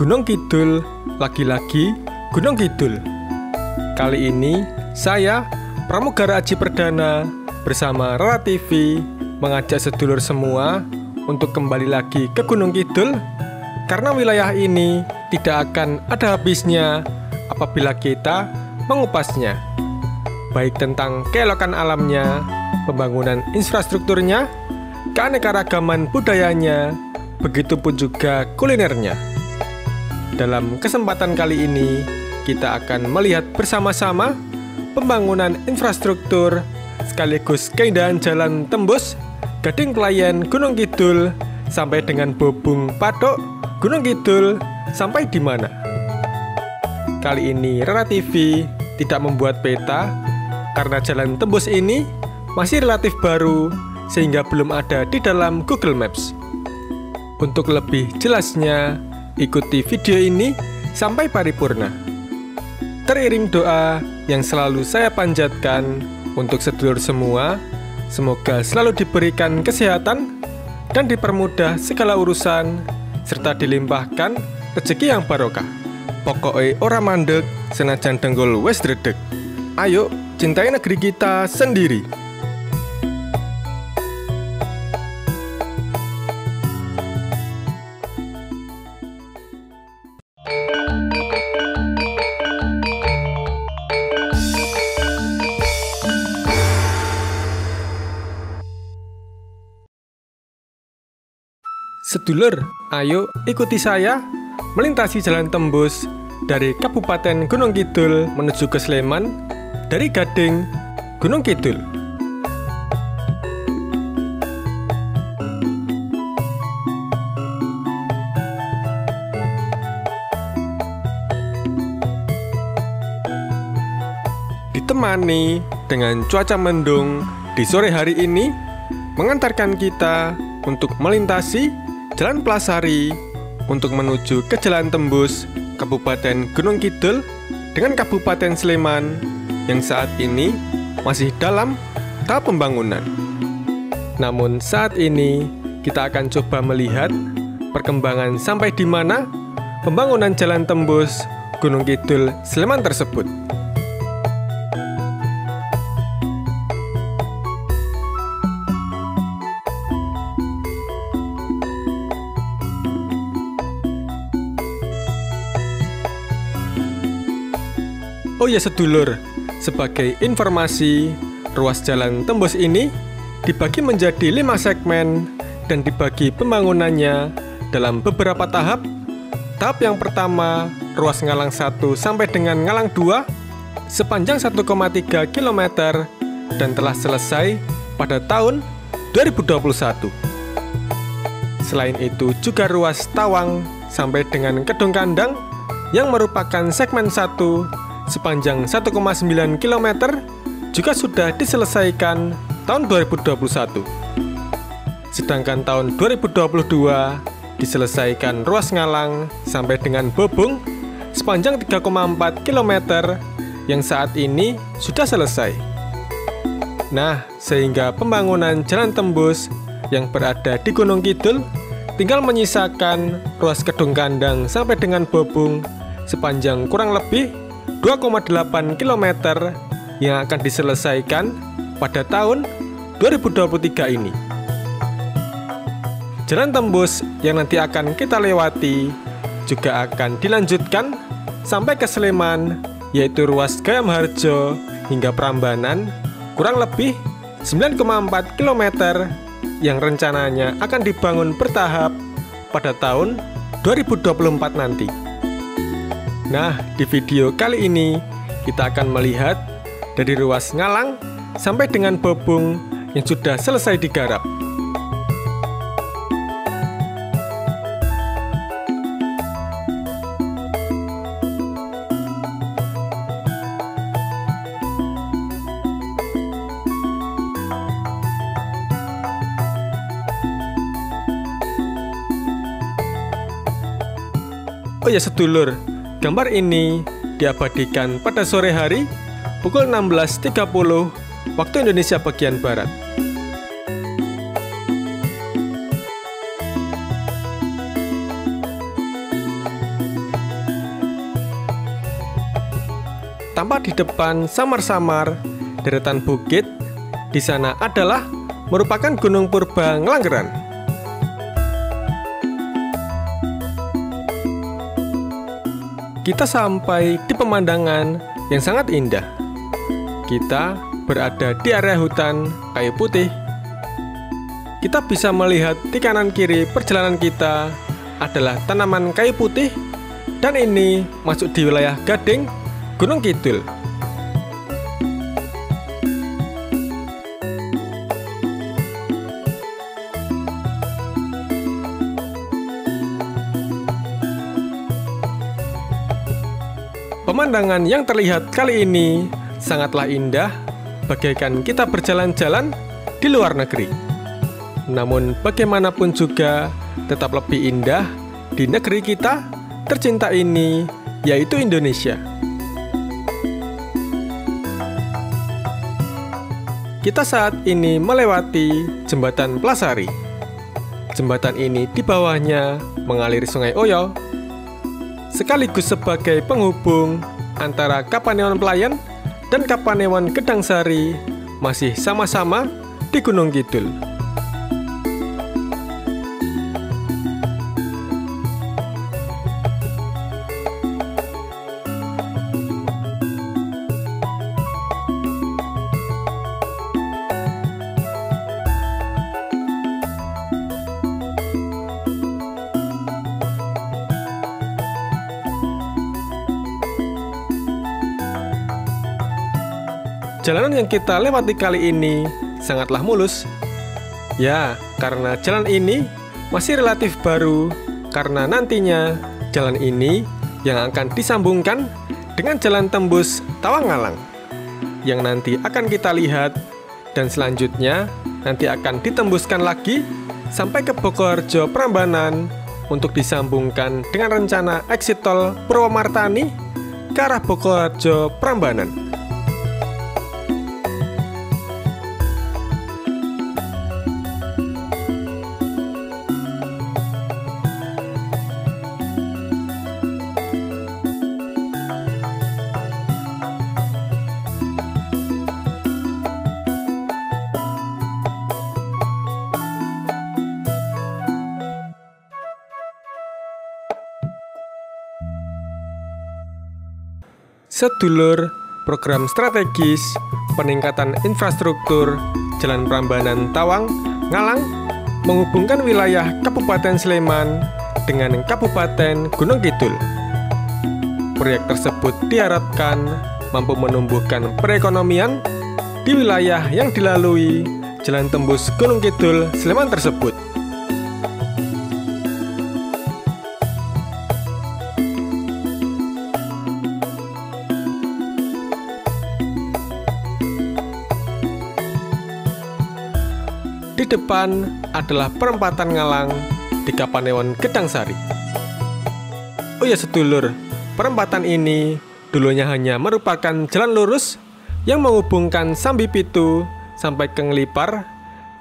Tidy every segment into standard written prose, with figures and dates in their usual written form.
Gunung Kidul, lagi-lagi Gunung Kidul. Kali ini saya, Pramugara Aji Perdana, bersama Rara TV mengajak sedulur semua untuk kembali lagi ke Gunung Kidul, karena wilayah ini tidak akan ada habisnya apabila kita mengupasnya, baik tentang keelokan alamnya, pembangunan infrastrukturnya, keanekaragaman budayanya, begitupun juga kulinernya. Dalam kesempatan kali ini, kita akan melihat bersama-sama pembangunan infrastruktur sekaligus keindahan jalan tembus Gading Klayen Gunung Kidul sampai dengan Bobung Patok Gunung Kidul sampai di mana. Kali ini Rara TV tidak membuat peta karena jalan tembus ini masih relatif baru sehingga belum ada di dalam Google Maps. Untuk lebih jelasnya, ikuti video ini sampai paripurna. Teriring doa yang selalu saya panjatkan untuk sedulur semua, semoga selalu diberikan kesehatan dan dipermudah segala urusan, serta dilimpahkan rezeki yang barokah. Pokoknya ora mandek, senajan denggol wes dredeg. Ayo, cintai negeri kita sendiri. Sedulur, ayo ikuti saya melintasi jalan tembus dari Kabupaten Gunung Kidul menuju ke Sleman dari Gading Gunung Kidul. Ditemani dengan cuaca mendung di sore hari ini mengantarkan kita untuk melintasi Jalan Plasari untuk menuju ke Jalan Tembus Kabupaten Gunung Kidul dengan Kabupaten Sleman yang saat ini masih dalam tahap pembangunan. Namun saat ini kita akan coba melihat perkembangan sampai di mana pembangunan Jalan Tembus Gunung Kidul Sleman tersebut. Oh ya sedulur, sebagai informasi, ruas jalan tembus ini dibagi menjadi 5 segmen dan dibagi pembangunannya dalam beberapa tahap. Tahap yang pertama, ruas Ngalang 1 sampai dengan Ngalang 2 sepanjang 1,3 km dan telah selesai pada tahun 2021. Selain itu juga ruas Tawang sampai dengan Kedung Kandang yang merupakan segmen 1 sepanjang 1,9 km juga sudah diselesaikan tahun 2021. Sedangkan tahun 2022 diselesaikan ruas Ngalang sampai dengan Bobung sepanjang 3,4 km yang saat ini sudah selesai. Nah, sehingga pembangunan jalan tembus yang berada di Gunung Kidul tinggal menyisakan ruas Kedung Kandang sampai dengan Bobung sepanjang kurang lebih 2,8 km yang akan diselesaikan pada tahun 2023 ini. Jalan tembus yang nanti akan kita lewati juga akan dilanjutkan sampai ke Sleman, yaitu ruas Gayam Harjo hingga Prambanan kurang lebih 9,4 km yang rencananya akan dibangun bertahap pada tahun 2024 nanti. Nah, di video kali ini kita akan melihat dari ruas Ngalang sampai dengan Bobung yang sudah selesai digarap. Oh ya sedulur, gambar ini diabadikan pada sore hari pukul 16.30 waktu Indonesia bagian Barat. tampak di depan samar-samar deretan bukit. Di sana adalah merupakan Gunung Purba Ngelanggeran. Kita sampai di pemandangan yang sangat indah. Kita berada di area hutan kayu putih. Kita bisa melihat di kanan kiri perjalanan kita adalah tanaman kayu putih, dan ini masuk di wilayah Gading, Gunung Kidul. Pemandangan yang terlihat kali ini sangatlah indah, bagaikan kita berjalan-jalan di luar negeri. Namun bagaimanapun juga tetap lebih indah di negeri kita tercinta ini, yaitu Indonesia. Kita saat ini melewati Jembatan Plasari. Jembatan ini di bawahnya mengalir Sungai Oyo, sekaligus sebagai penghubung antara Kapanewon Pelayan dan Kapanewon Gedangsari, masih sama-sama di Gunung Kidul. Jalanan yang kita lewati kali ini sangatlah mulus. Ya, karena jalan ini masih relatif baru, karena nantinya jalan ini yang akan disambungkan dengan jalan tembus Tawangalang, yang nanti akan kita lihat, dan selanjutnya nanti akan ditembuskan lagi sampai ke Bokoharjo Prambanan untuk disambungkan dengan rencana exit tol Purwomartani ke arah Bokoharjo Prambanan. Sedulur program strategis peningkatan infrastruktur Jalan Prambanan Tawang Ngalang menghubungkan wilayah Kabupaten Sleman dengan Kabupaten Gunung Kidul. Proyek tersebut diharapkan mampu menumbuhkan perekonomian di wilayah yang dilalui jalan tembus Gunung Kidul Sleman tersebut. Di depan adalah perempatan Ngalang di Kapanewon Gedangsari. Oh ya sedulur, perempatan ini dulunya hanya merupakan jalan lurus yang menghubungkan Sambi Pitu sampai ke Ngelipar.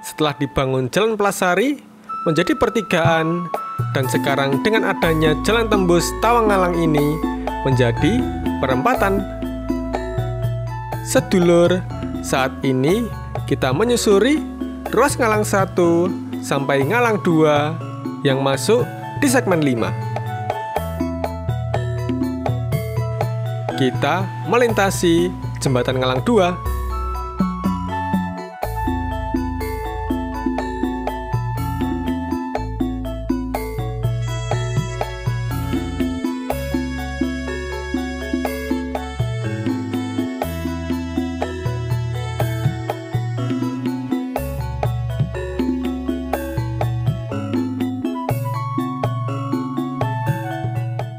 Setelah dibangun Jalan Plasari menjadi pertigaan, dan sekarang dengan adanya jalan tembus Tawangalang ini menjadi perempatan. Sedulur, saat ini kita menyusuri ruas Ngalang 1 sampai Ngalang 2 yang masuk di segmen 5. Kita melintasi jembatan Ngalang 2.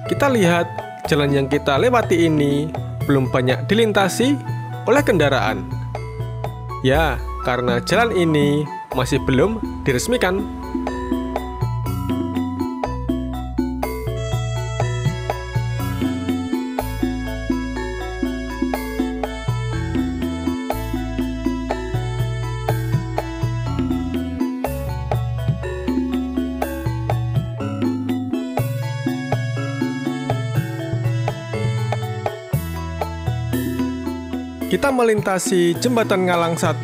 Kita lihat jalan yang kita lewati ini belum banyak dilintasi oleh kendaraan. Ya, karena jalan ini masih belum diresmikan. kita melintasi Jembatan Ngalang 1.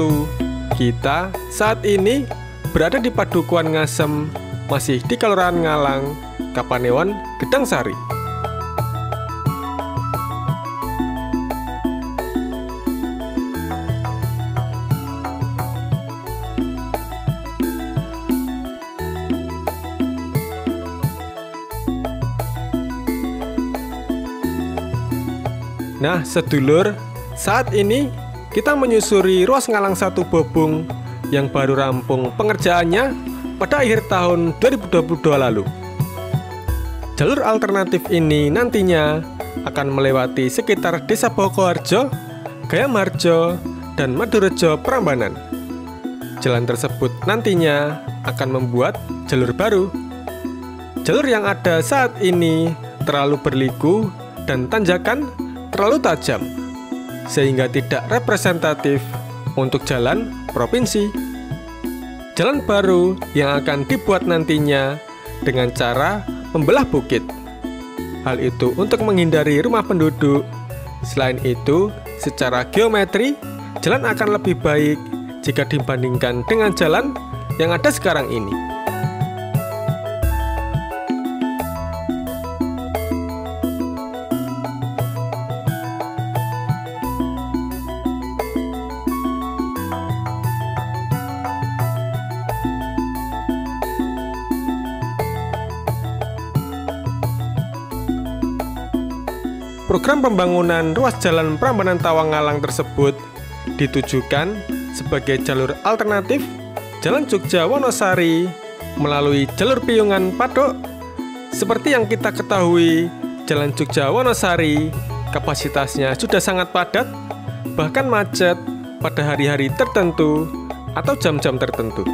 Kita saat ini berada di Padukuhan Ngasem, masih di Kelurahan Ngalang, Kapanewon, Gedang Sari. Nah, sedulur, saat ini kita menyusuri ruas Ngalang 1 Bobong yang baru rampung pengerjaannya pada akhir tahun 2022 lalu. Jalur alternatif ini nantinya akan melewati sekitar Desa Bokoharjo, Gayamarjo, dan Madurejo Prambanan. Jalan tersebut nantinya akan membuat jalur baru. Jalur yang ada saat ini terlalu berliku dan tanjakan terlalu tajam, sehingga tidak representatif untuk jalan provinsi. Jalan baru yang akan dibuat nantinya dengan cara membelah bukit. Hal itu untuk menghindari rumah penduduk. Selain itu, secara geometri, jalan akan lebih baik jika dibandingkan dengan jalan yang ada sekarang ini. Program pembangunan ruas jalan Prambanan Tawang Ngalang tersebut ditujukan sebagai jalur alternatif Jalan Jogja Wonosari melalui jalur Piungan Patok. Seperti yang kita ketahui, Jalan Jogja Wonosari kapasitasnya sudah sangat padat, bahkan macet pada hari-hari tertentu atau jam-jam tertentu.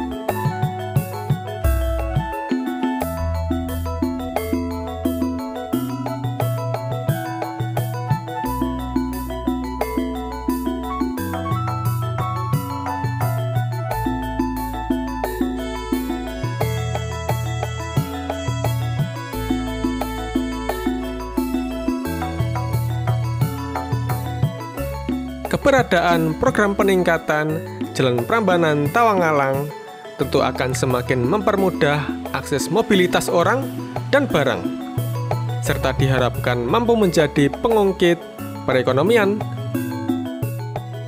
Keberadaan program peningkatan Jalan Prambanan Tawang Ngalang tentu akan semakin mempermudah akses mobilitas orang dan barang, serta diharapkan mampu menjadi pengungkit perekonomian.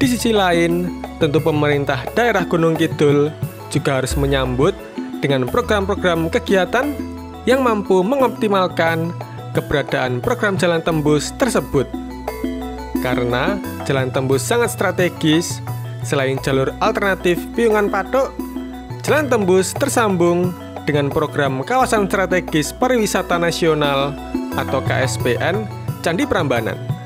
Di sisi lain, tentu pemerintah daerah Gunung Kidul juga harus menyambut dengan program-program kegiatan yang mampu mengoptimalkan keberadaan program jalan tembus tersebut. Karena jalan tembus sangat strategis, selain jalur alternatif Piungan Patok, jalan tembus tersambung dengan program Kawasan Strategis Pariwisata Nasional atau KSPN Candi Prambanan.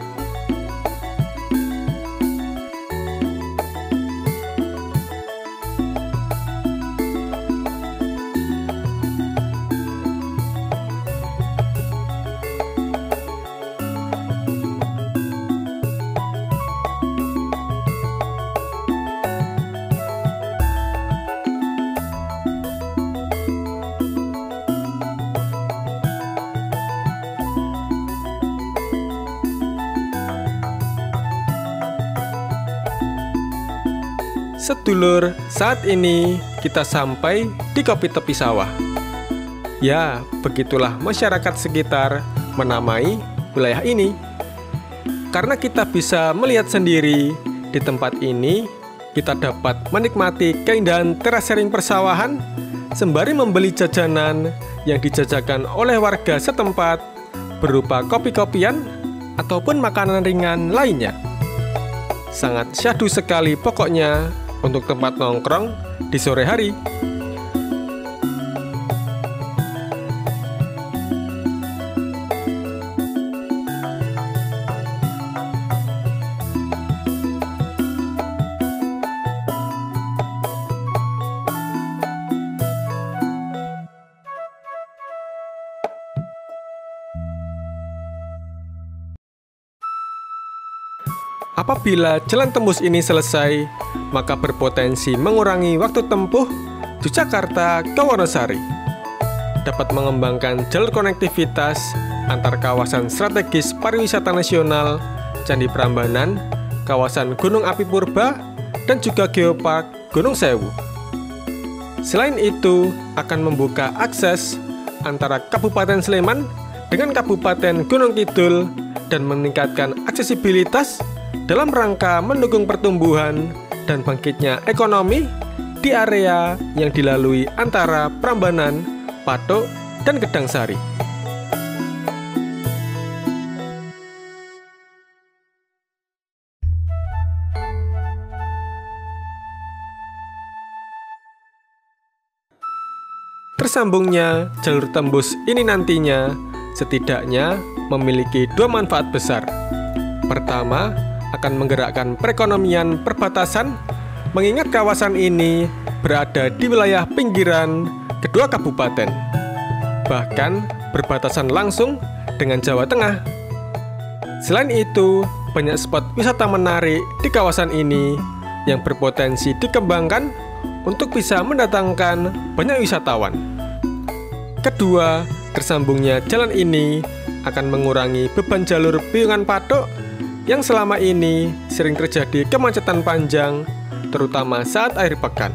Sedulur, saat ini kita sampai di Kopi Tepi Sawah. Ya, begitulah masyarakat sekitar menamai wilayah ini. Karena kita bisa melihat sendiri di tempat ini, kita dapat menikmati keindahan terasering persawahan sembari membeli jajanan yang dijajakan oleh warga setempat berupa kopi-kopian ataupun makanan ringan lainnya. Sangat syahdu sekali pokoknya untuk tempat nongkrong di sore hari. Apabila jalan tembus ini selesai, maka berpotensi mengurangi waktu tempuh Yogyakarta ke Wonosari. Dapat mengembangkan jalur konektivitas antar kawasan strategis pariwisata nasional Candi Prambanan kawasan Gunung Api Purba, dan juga Geopark Gunung Sewu. Selain itu, akan membuka akses antara Kabupaten Sleman dengan Kabupaten Gunung Kidul dan meningkatkan aksesibilitas dalam rangka mendukung pertumbuhan dan bangkitnya ekonomi di area yang dilalui antara Prambanan, Patok, dan Gedangsari. Tersambungnya jalur tembus ini nantinya setidaknya memiliki dua manfaat besar. Pertama, akan menggerakkan perekonomian perbatasan, mengingat kawasan ini berada di wilayah pinggiran kedua kabupaten, bahkan berbatasan langsung dengan Jawa Tengah. Selain itu, banyak spot wisata menarik di kawasan ini yang berpotensi dikembangkan untuk bisa mendatangkan banyak wisatawan. Kedua, tersambungnya jalan ini akan mengurangi beban jalur Piungan Patok yang selama ini sering terjadi kemacetan panjang, terutama saat akhir pekan.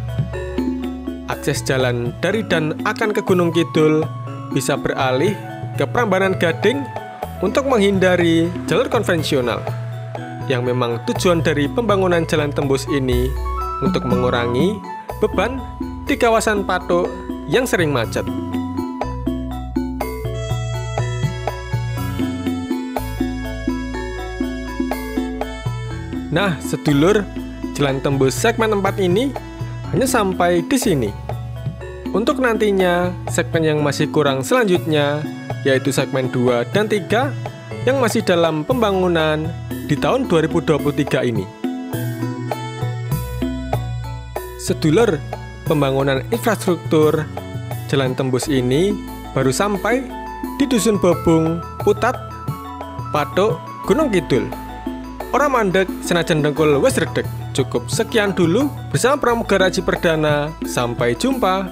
Akses jalan dari dan akan ke Gunung Kidul bisa beralih ke Prambanan Gading untuk menghindari jalur konvensional, yang memang tujuan dari pembangunan jalan tembus ini untuk mengurangi beban di kawasan Patok yang sering macet. Nah, sedulur, jalan tembus segmen 4 ini hanya sampai di sini. Untuk nantinya, segmen yang masih kurang selanjutnya, yaitu segmen 2 dan 3 yang masih dalam pembangunan di tahun 2023 ini. Sedulur, pembangunan infrastruktur jalan tembus ini baru sampai di Dusun Bobung, Putat, Patok, Gunung Kidul. Ora mandek senajan dengkul wis redeg. Cukup sekian dulu bersama Pramugara Aji Perdana. Sampai jumpa.